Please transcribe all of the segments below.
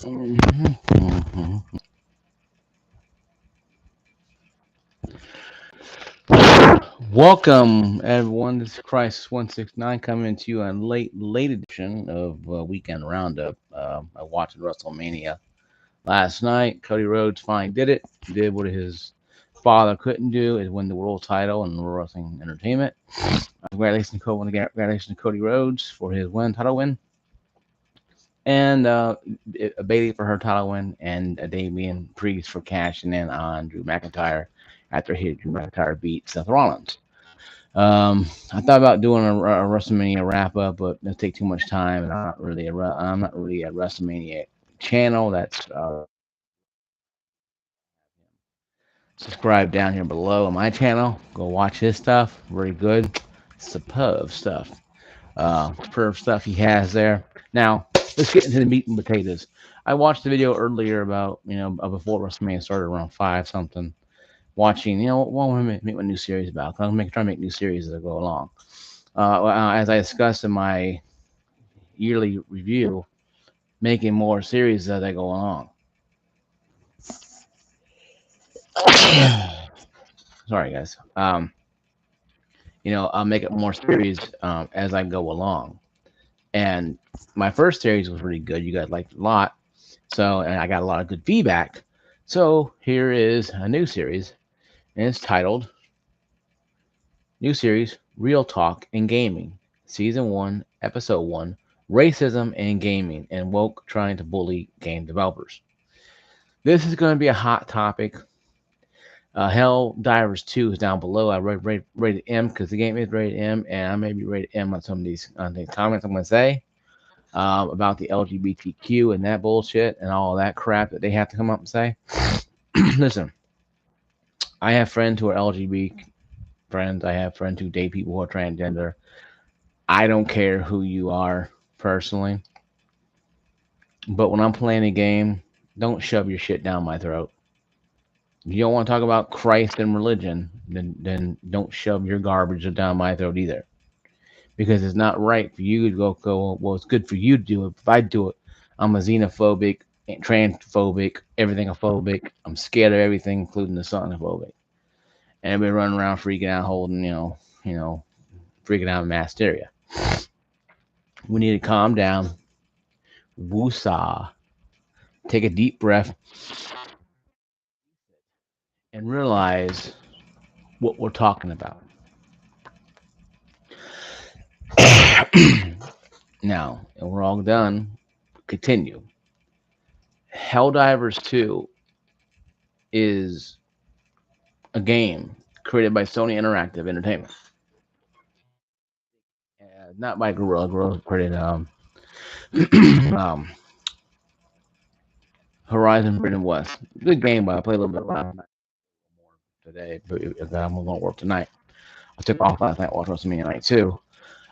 Mhm. Welcome, everyone. This is Crisis 169 coming to you on late edition of Weekend Roundup. I watched WrestleMania last night. Cody Rhodes finally did it. Did what his father couldn't do, is win the world title in wrestling entertainment. Congratulations to Cody Rhodes for his title win, and Bailey for her title win, and Damian Priest for cashing in on Drew McIntyre after Drew McIntyre beat Seth Rollins. I thought about doing a WrestleMania wrap up, but it'll take too much time, and I'm not really a WrestleMania channel. That's subscribe down here below on my channel. Go watch his stuff. Very good, superb stuff. Superb stuff he has there. Now let's get into the meat and potatoes. I watched the video earlier about before WrestleMania started around five something. Watching, what I want to make a new series about. Try to make new series as I go along. As I discussed in my yearly review, making more series as I go along. Sorry, guys. I'll make it more series as I go along. And my first series was really good. You guys liked it a lot. So, and I got a lot of good feedback. So, here is a new series, and it's titled New Series Real Talk in Gaming, Season 1, Episode 1 Racism in Gaming and Woke Trying to Bully Game Developers. This is going to be a hot topic. Hell Divers 2 is down below. I rated M because the game is rated M, and I may be rated M on some of these comments I'm going to say about the LGBTQ and that bullshit and all that crap that they have to come up and say. Listen, I have friends who are LGBT friends. I have friends who date people who are transgender. I don't care who you are personally, but when I'm playing a game, don't shove your shit down my throat. If you don't want to talk about Christ and religion, then don't shove your garbage down my throat either. Because it's not right for you to go. Well, it's good for you to do it. If I do it, I'm a xenophobic, transphobic, everythingophobic. I'm scared of everything, including the sonophobic. And I've been running around freaking out, holding, freaking out in mass hysteria. We need to calm down, woosah, take a deep breath, and realize what we're talking about. Now, and we're all done. Continue. Helldivers 2 is a game created by Sony Interactive Entertainment. Not by Gorilla. Gorilla created um, Horizon Forbidden West. Good game, but I played a little bit last night today. But I'm going to work tonight. I took off last night, watched WrestleMania night too.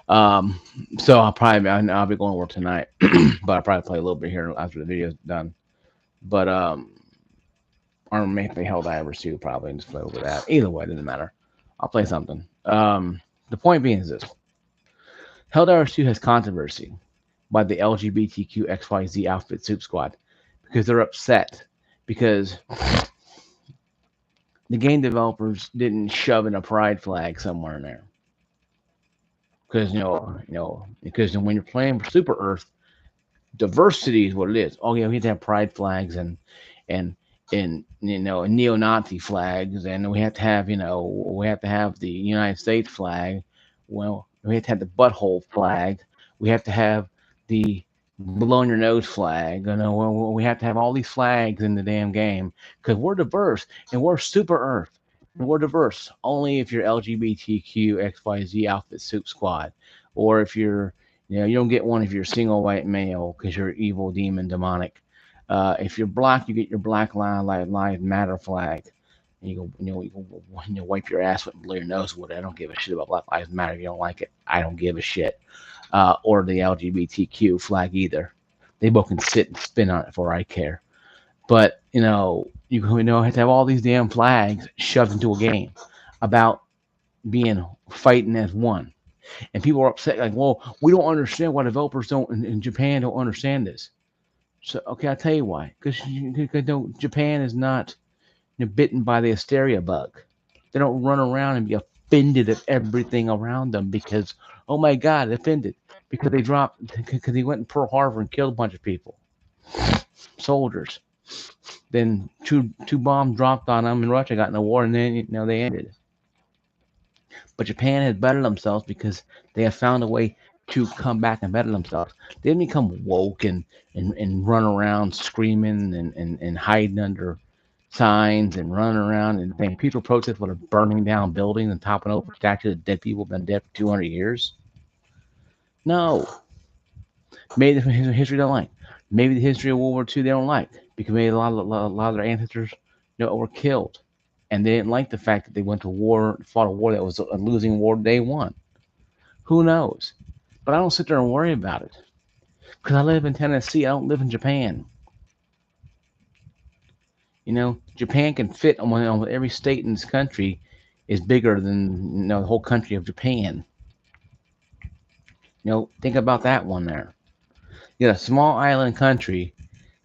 So I'll be going to work tonight, but I'll probably play a little bit here after the video's done. But or maybe Helldivers too, probably, and just play over that. Either way, it doesn't matter. I'll play something. The point being is this: Helldivers 2 has controversy by the LGBTQ XYZ Outfit Soup Squad because they're upset because the game developers didn't shove in a pride flag somewhere in there. Because because when you're playing Super Earth, diversity is what it is. Oh yeah, we have to have pride flags and neo-Nazi flags, and we have to have the United States flag. Well, we have to have the butthole flag. We have to have the blown your nose flag. We have to have all these flags in the damn game because we're diverse and we're Super Earth. And we're diverse only if you're LGBTQ XYZ Outfit Soup Squad, or if you're you don't get one if you're single white male because you're evil, demon, demonic. If you're black, you get your Black Lives Matter flag. And you wipe your ass with and blow your nose with it. I don't give a shit about Black Lives Matter. If you don't like it, I don't give a shit. Or the LGBTQ flag either. They both can sit and spin on it for I care. But have to have all these damn flags shoved into a game about being fighting as one. And people are upset, like, well, we don't understand why developers don't in Japan don't understand this. So okay, I'll tell you why. Because Japan is not bitten by the hysteria bug. They don't run around and be offended at everything around them because, oh my God, offended because they dropped because they went in Pearl Harbor and killed a bunch of people, soldiers. Then two bombs dropped on them, and Russia got in a war, and then they ended. But Japan has bettered themselves because they have found a way to come back and better themselves. They didn't become woke and run around screaming and hiding under signs and running around and saying peaceful protests while they're burning down buildings and topping over statues of dead people who've been dead for 200 years. No. Maybe the history they don't like. Maybe the history of World War II they don't like because maybe a lot of their ancestors were killed. And they didn't like the fact that they went to war, fought a war that was a losing war day one. Who knows? But I don't sit there and worry about it because I live in Tennessee. I don't live in Japan. Japan can fit on every state in this country is bigger than the whole country of Japan. Think about that one there. You got a small island country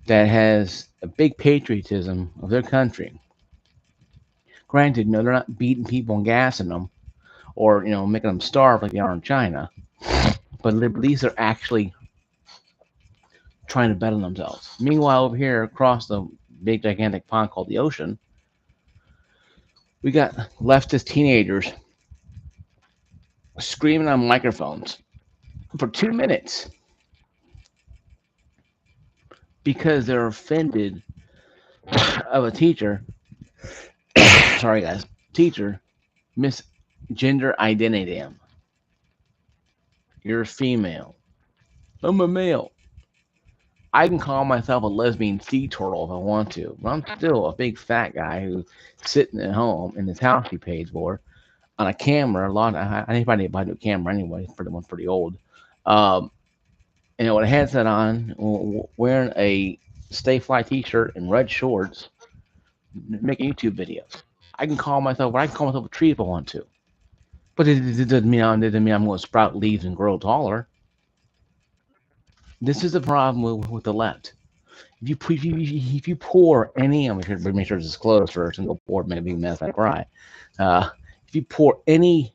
that has a big patriotism of their country. Granted, they're not beating people and gassing them or making them starve like they are in China, but at least they're actually trying to better themselves. Meanwhile, over here across the big gigantic pond called the ocean, we got leftist teenagers screaming on microphones for 2 minutes because they're offended of a teacher. Sorry, guys. Teacher misgender identity him. You're a female. I'm a male. I can call myself a lesbian sea turtle if I want to, but I'm still a big fat guy who's sitting at home in this house he pays for on a camera. I think I need to buy a new camera anyway. The one's pretty old. Um, with a headset on, wearing a Stay Fly T-shirt and red shorts, making YouTube videos. I can call myself a tree if I want to, but it doesn't mean I'm going to sprout leaves and grow taller. This is the problem with the left. If you pour any, I'm going to make sure this is closed first and go pour maybe a mess I cry. Uh, if you pour any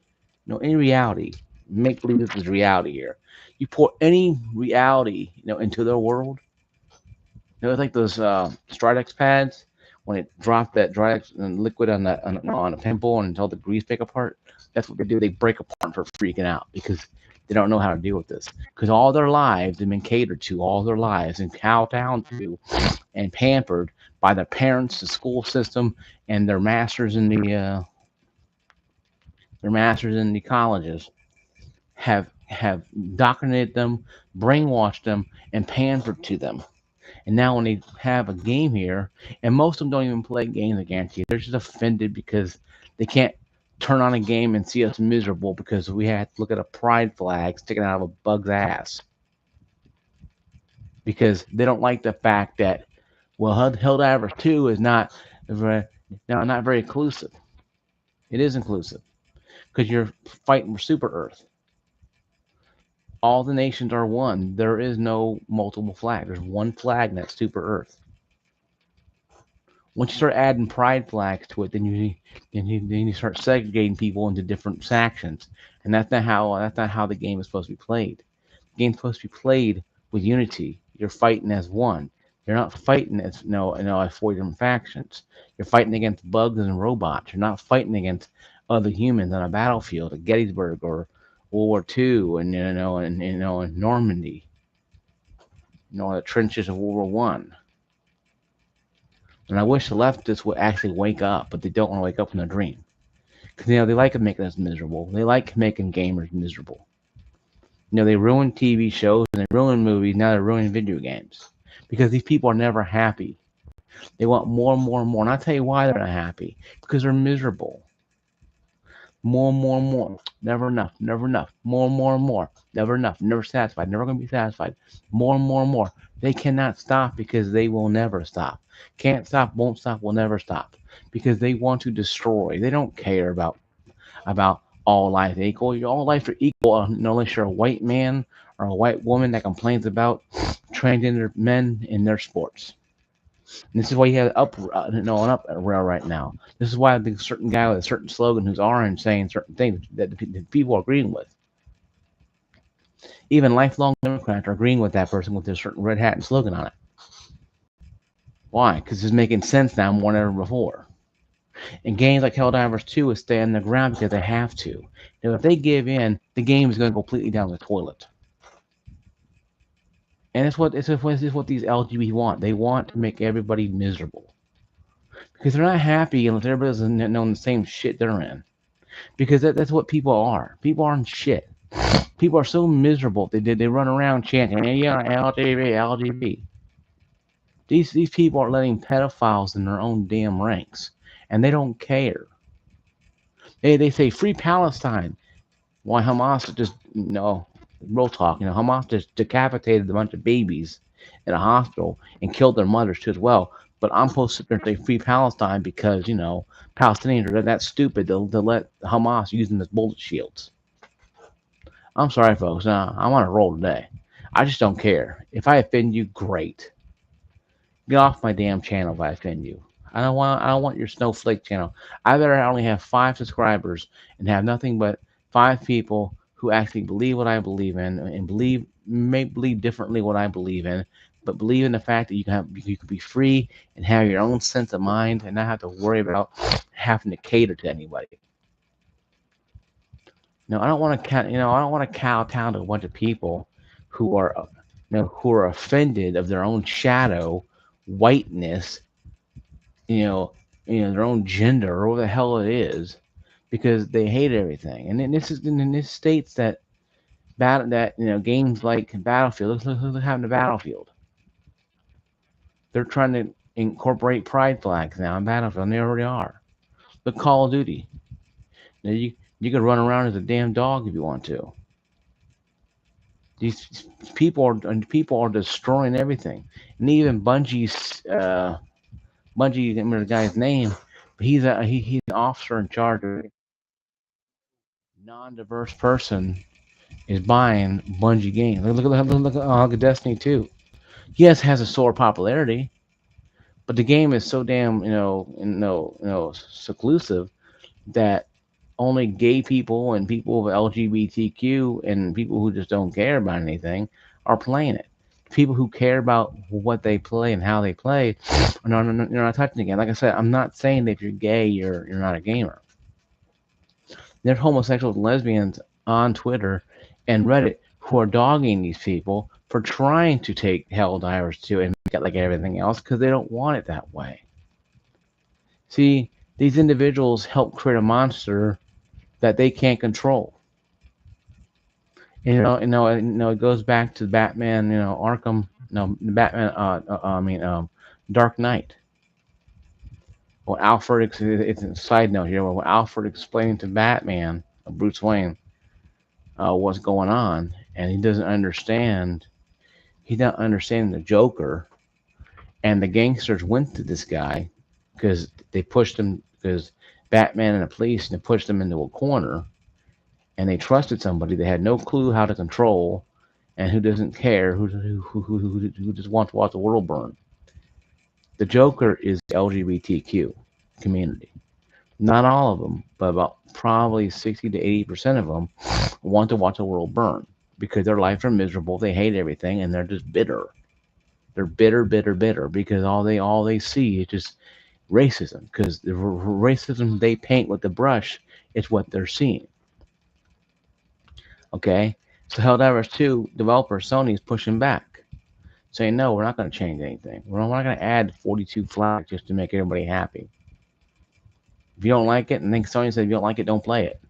reality, make believe this is reality here. You pour any reality, into their world. It's like those Stridex pads when it dropped that Stridex liquid on a pimple and until the grease break apart. That's what they do. They break apart for freaking out because they don't know how to deal with this. Because all their lives they've been catered to, all their lives and cowed down to, and pampered by their parents, the school system, and their masters in the colleges have indoctrinated them, brainwashed them, and pampered to them. And now when they have a game here, and most of them don't even play games against you, they're just offended because they can't turn on a game and see us miserable because we had to look at a pride flag sticking out of a bug's ass. Because they don't like the fact that, well, Helldivers 2 is not very inclusive. It is inclusive because you're fighting for Super Earth. All the nations are one. There is no multiple flag. There's one flag, and that's Super Earth. Once you start adding pride flags to it, then you start segregating people into different sections, and that's not how the game is supposed to be played. The game's supposed to be played with unity. You're fighting as one. You're not fighting as as four different factions. You're fighting against bugs and robots. You're not fighting against other humans on a battlefield at Gettysburg or World War II, and in Normandy, the trenches of World War One. And I wish the leftists would actually wake up, but they don't want to wake up from their dream. Because, they like making us miserable. They like making gamers miserable. They ruin TV shows and they ruin movies. Now they're ruining video games. Because these people are never happy. They want more and more and more. And I'll tell you why they're not happy. Because they're miserable. More and more and more. Never enough. Never enough. More and more and more. Never enough. Never satisfied. Never going to be satisfied. More and more and more. They cannot stop because they will never stop. Can't stop, won't stop, will never stop. Because they want to destroy. They don't care about all life equal. All life are equal unless you're a white man or a white woman that complains about transgender men in their sports. And this is why you have an up rail right now. This is why I think a certain guy with a certain slogan who's orange saying certain things that the people are agreeing with. Even lifelong Democrats are agreeing with that person with their certain red hat and slogan on it. Why? Because it's making sense now more than ever before. And games like Helldivers 2 is staying the ground because they have to. Now, if they give in, the game is going to go completely down the toilet. And it's what these LGBT want. They want to make everybody miserable because they're not happy unless everybody doesn't know the same shit they're in. Because that's what people are. People aren't shit. People are so miserable. They run around chanting, "Hey, yeah, LGBT, LGBT." These people are letting pedophiles in their own damn ranks, and they don't care. They say free Palestine. Why Hamas just real talk. Hamas just decapitated a bunch of babies in a hospital and killed their mothers too as well. But I'm supposed to sit there and say free Palestine because Palestinians are that stupid to let Hamas use them as bullet shields. I'm sorry, folks. I'm on a roll today. I just don't care. If I offend you, great. Get off my damn channel if I offend you. I don't want your snowflake channel. I better only have 5 subscribers and have nothing but 5 people who actually believe what I believe in and may believe differently what I believe in, but believe in the fact that you can be free and have your own sense of mind and not have to worry about having to cater to anybody. No, I don't want to I don't want to kowtow to a bunch of people who are who are offended of their own shadow, whiteness, you know, their own gender or whatever the hell it is, because they hate everything. And then this states that games like Battlefield. Look what happened to Battlefield. They're trying to incorporate pride flags now in Battlefield, and they already are. The Call of Duty. You could run around as a damn dog if you want to. These people are destroying everything, and even Bungie's. Bungie, I can't remember the guy's name, but he's an officer in charge of a non-diverse person is buying Bungie games. Look at Destiny 2. Yes, it has a sore popularity, but the game is so damn seclusive that only gay people and people with LGBTQ and people who just don't care about anything are playing it. People who care about what they play and how they play are not touching the game. Like I said, I'm not saying that if you're gay, you're not a gamer. There's homosexuals and lesbians on Twitter and Reddit who are dogging these people for trying to take Helldivers 2 and make it like everything else because they don't want it that way. See, these individuals help create a monster that they can't control. It goes back to Batman, Arkham, no, Batman, Dark Knight. Well, it's a side note here. When Alfred explained to Batman, Bruce Wayne, what's going on, and he doesn't understand. He's not understanding the Joker, and the gangsters went to this guy because they pushed him because Batman and the police and they pushed him into a corner, and they trusted somebody they had no clue how to control, and who doesn't care, who just wants to watch the world burn. The Joker is the LGBTQ community. Not all of them, but about probably 60 to 80% of them want to watch the world burn because their lives are miserable. They hate everything, and they're just bitter. They're bitter, bitter, bitter because all they see is just racism. Because the racism they paint with the brush is what they're seeing. Okay, so Helldivers 2 developer Sony is pushing back, saying no, we're not going to change anything. We're not going to add 42 flags just to make everybody happy. If you don't like it, and then Sony said if you don't like it, don't play it.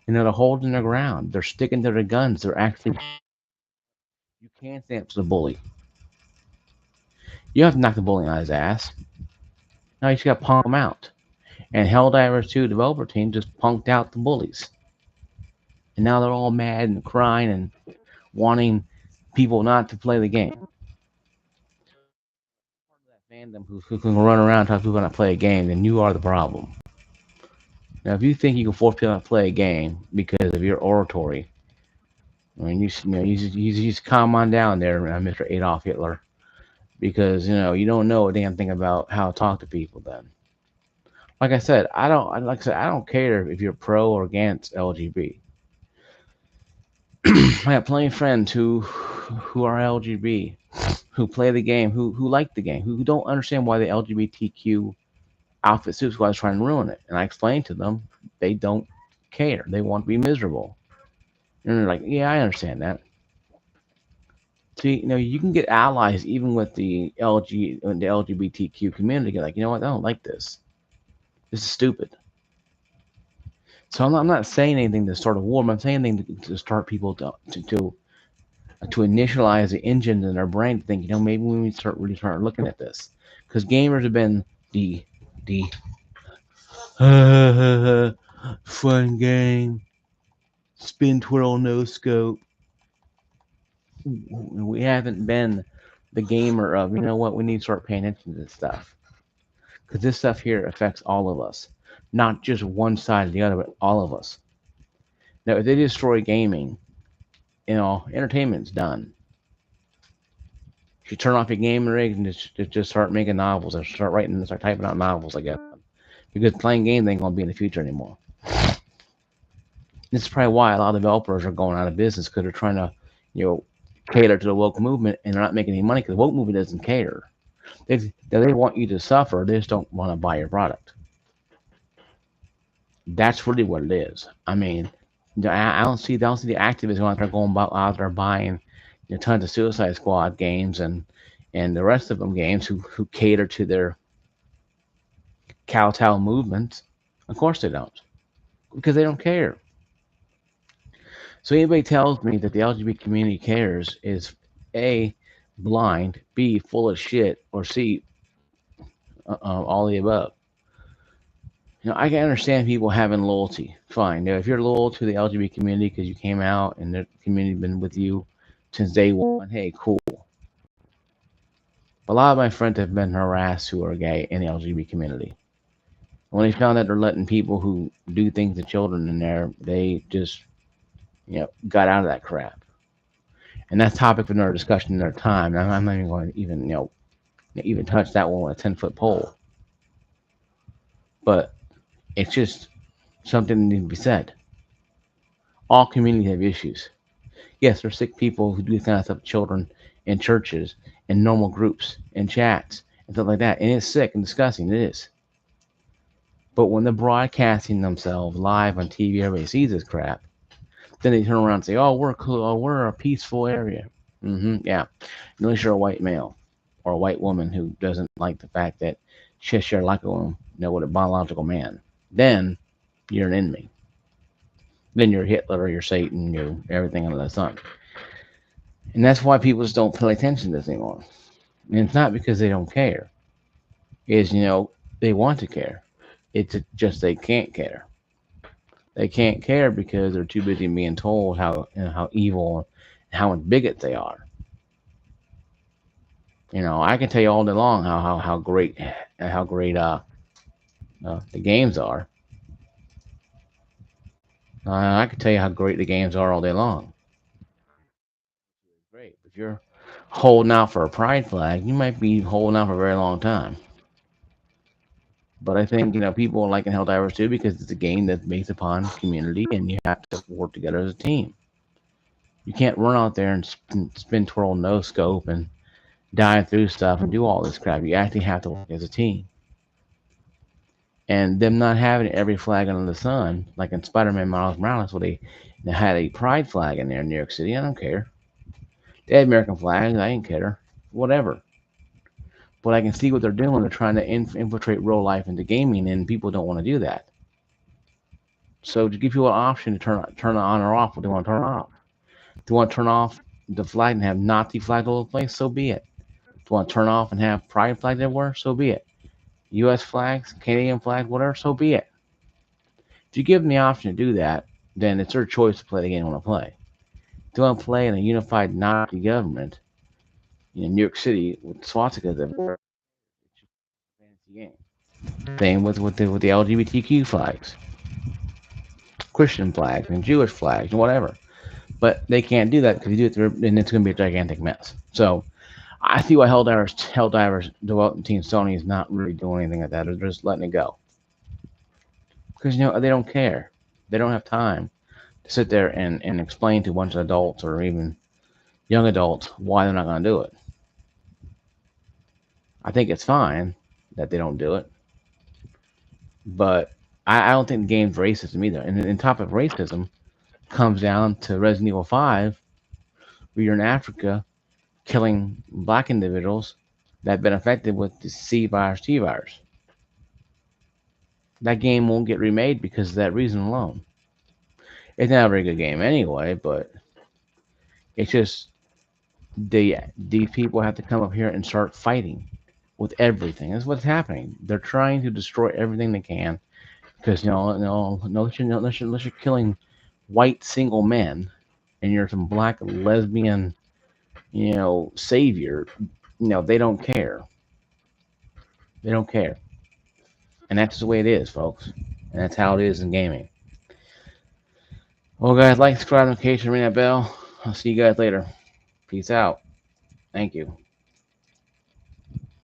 They're holding their ground. They're sticking to their guns. They're actually. You can't stand up to the bully. You have to knock the bully on his ass. Now you just got to punk him out. And Helldivers 2 developer team just punked out the bullies. And now they're all mad and crying and wanting people not to play the game. Fandom who can run around and talk to people not play a game, then you are the problem. Now, if you think you can force people not to play a game because of your oratory, I mean, you just calm on down there, Mr. Adolf Hitler, because you don't know a damn thing about how to talk to people. Then, like I said, I don't care if you're pro or against LGBT. I have plenty of friends who are LGBT, who play the game, who like the game, who don't understand why the LGBTQ outfit suit squad is trying to ruin it. And I explain to them they don't care. They want to be miserable. And they're like, yeah, I understand that. See, you can get allies even with the LGBTQ community. Like, you know what? I don't like this. This is stupid. So I'm not saying anything to start a war. But I'm saying anything to start people to initialize the engine in their brain to think, maybe we need to start looking at this, because gamers have been the fun game, spin twirl no scope. We haven't been the gamer of, what, we need to start paying attention to this stuff, because this stuff here affects all of us, not just one side or the other, but all of us. Now, if they destroy gaming, entertainment's done. You turn off your gaming rig and just start making novels, or start writing and start typing out novels, I guess. Because playing games ain't gonna be in the future anymore. This is probably why a lot of developers are going out of business, because they're trying to, cater to the woke movement, and they're not making any money because the woke movement doesn't care. They want you to suffer. They just don't want to buy your product. That's really what it is. I mean, I don't see the activists out there buying tons of Suicide Squad games and the rest of them games who cater to their kowtow movements. Of course they don't, because they don't care. So anybody tells me that the LGBT community cares is A, blind, B, full of shit, or C, all the above. I can understand people having loyalty. Fine. If you're loyal to the LGBT community because you came out and the community been with you since day one, hey, cool. But a lot of my friends have been harassed who are gay in the LGBT community. When they found out they're letting people who do things to children in there, they just, got out of that crap. And that's topic for another discussion another time. I'm not even going to even touch that one with a 10-foot pole. But it's just something that needs to be said. All communities have issues. Yes, there's sick people who do this kind of stuff to children in churches, in normal groups, in chats, and stuff like that. And it's sick and disgusting. It is. But when they're broadcasting themselves live on TV, everybody sees this crap. Then they turn around and say, "Oh, we're cool. Oh, we're a peaceful area." Yeah, unless you're a white male or a white woman who doesn't like the fact that she share like a woman, with a biological man. Then you're an enemy. Then you're Hitler or you're Satan. You're everything under the sun. And that's why people just don't pay attention to this anymore. And it's not because they don't care. It's, they want to care. It's just they can't care. They can't care because they're too busy being told how evil and how much bigot they are. I can tell you all day long how great the games are. I can tell you how great the games are all day long. Great. If you're holding out for a pride flag, you might be holding out for a very long time. But I think people like in Helldivers too, because it's a game that's based upon community, and you have to work together as a team. You can't run out there and spin twirl no scope and dive through stuff and do all this crap. You actually have to work as a team. And them not having every flag under the sun, like in Spider-Man Miles Morales, where they had a pride flag in there in New York City. I don't care. They had American flags. I didn't care. Whatever. But I can see what they're doing. They're trying to infiltrate real life into gaming, and people don't want to do that. So to give people an option to turn it on or off, what they want to turn off. If they want to turn off the flag and have Nazi flag all over the place, so be it. If they want to turn off and have pride flags everywhere, so be it. U.S. flags, Canadian flags, whatever, so be it. If you give them the option to do that, then it's their choice to play the game they want to play. If they want to play in a unified Nazi government in New York City with swastikas everywhere, it's a fancy game. Same with the LGBTQ flags, Christian flags, and Jewish flags, and whatever. But they can't do that because you do it, then it's going to be a gigantic mess. So I see why Helldivers development team Sony is not really doing anything like that. They're just letting it go because they don't care. They don't have time to sit there and explain to a bunch of adults or even young adults why they're not going to do it. I think it's fine that they don't do it, but I don't think the game's racism either. And on top of racism comes down to Resident Evil 5, where you're in Africa killing black individuals that have been affected with the C virus, T virus. That game won't get remade because of that reason alone. It's not a very good game anyway, but it's just these people have to come up here and start fighting with everything. That's what's happening. They're trying to destroy everything they can because unless you're killing white single men and you're some black lesbian, savior, they don't care. They don't care, and that's the way it is, folks. And that's how it is in gaming. Well, guys, like, subscribe, notification, ring that bell. I'll see you guys later. Peace out. Thank you.